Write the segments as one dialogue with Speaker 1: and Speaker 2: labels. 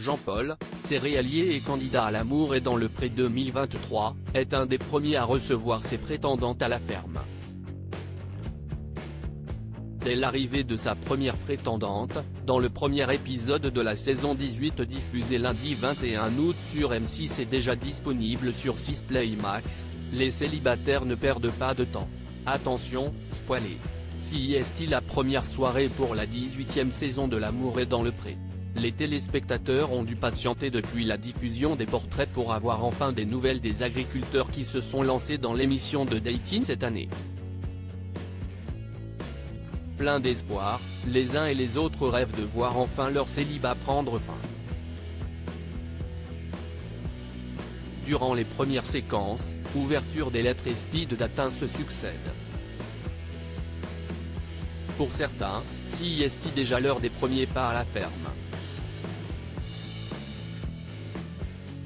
Speaker 1: Jean-Paul, céréalier et candidat à l'Amour et dans le Pré 2023, est un des premiers à recevoir ses prétendantes à la ferme. Dès l'arrivée de sa première prétendante, dans le premier épisode de la saison 18 diffusé lundi 21 août sur M6 et déjà disponible sur 6 Play Max, les célibataires ne perdent pas de temps. Attention, spoilé. Si est-il la première soirée pour la 18e saison de l'Amour et dans le Pré. Les téléspectateurs ont dû patienter depuis la diffusion des portraits pour avoir enfin des nouvelles des agriculteurs qui se sont lancés dans l'émission de dating cette année. Plein d'espoir, les uns et les autres rêvent de voir enfin leur célibat prendre fin. Durant les premières séquences, ouverture des lettres et speed dating se succèdent. Pour certains, si est-il déjà l'heure des premiers pas à la ferme.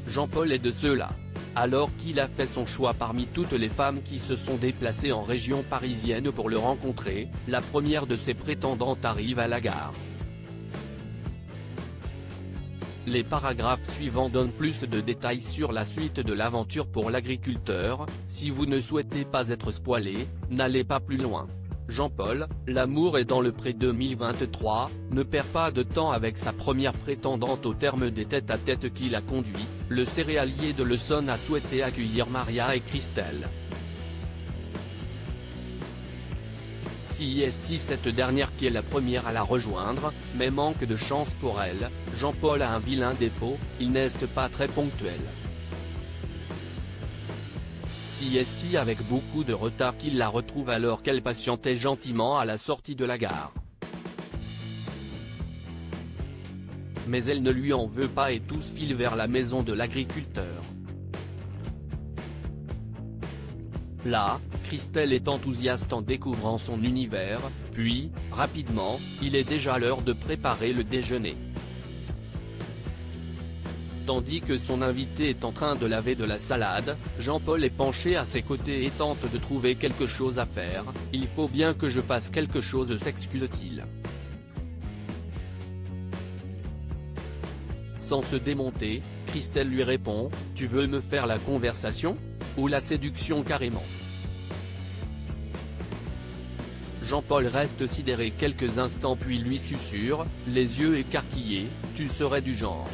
Speaker 1: Jean-Paul est de ceux-là. Alors qu'il a fait son choix parmi toutes les femmes qui se sont déplacées en région parisienne pour le rencontrer, la première de ses prétendantes arrive à la gare. Les paragraphes suivants donnent plus de détails sur la suite de l'aventure pour l'agriculteur. Si vous ne souhaitez pas être spoilé, n'allez pas plus loin. Jean-Paul, l'Amour est dans le Pré 2023, ne perd pas de temps avec sa première prétendante au terme des tête-à-tête qu'il a conduit. Le céréalier de l'Essonne a souhaité accueillir Maria et Christelle. Si est-il cette dernière qui est la première à la rejoindre, mais manque de chance pour elle, Jean-Paul a un vilain défaut, il n'est pas très ponctuel. Si est-il avec beaucoup de retard qu'il la retrouve alors qu'elle patientait gentiment à la sortie de la gare. Mais elle ne lui en veut pas et tous filent vers la maison de l'agriculteur. Là, Christelle est enthousiaste en découvrant son univers, puis, rapidement, il est déjà l'heure de préparer le déjeuner. Tandis que son invité est en train de laver de la salade, Jean-Paul est penché à ses côtés et tente de trouver quelque chose à faire. « Il faut bien que je fasse quelque chose » s'excuse-t-il. Sans se démonter, Christelle lui répond « Tu veux me faire la conversation ? Ou la séduction carrément ?» Jean-Paul reste sidéré quelques instants puis lui susurre, les yeux écarquillés, « Tu serais du genre. »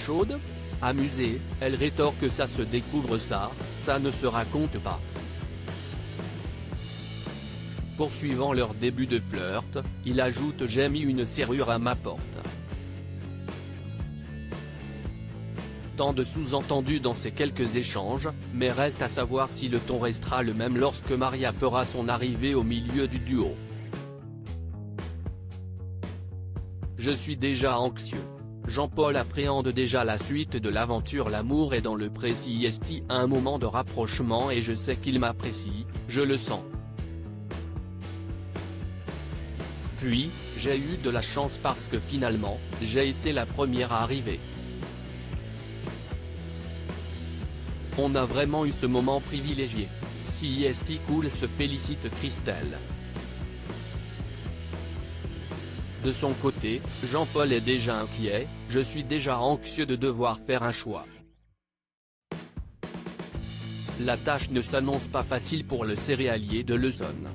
Speaker 1: Chaude ? Amusée, elle rétorque que ça se découvre ça ne se raconte pas. Poursuivant leur début de flirt, il ajoute « J'ai mis une serrure à ma porte ». Tant de sous-entendus dans ces quelques échanges, mais reste à savoir si le ton restera le même lorsque Maria fera son arrivée au milieu du duo. Je suis déjà anxieux. Jean-Paul appréhende déjà la suite de l'aventure. L'Amour est dans le Pré. Si est-il un moment de rapprochement et je sais qu'il m'apprécie, je le sens. Puis, j'ai eu de la chance parce que finalement, j'ai été la première à arriver. On a vraiment eu ce moment privilégié. Si est-il cool se félicite Christelle. De son côté, Jean-Paul est déjà inquiet, « Je suis déjà anxieux de devoir faire un choix. » La tâche ne s'annonce pas facile pour le céréalier de l'Essonne.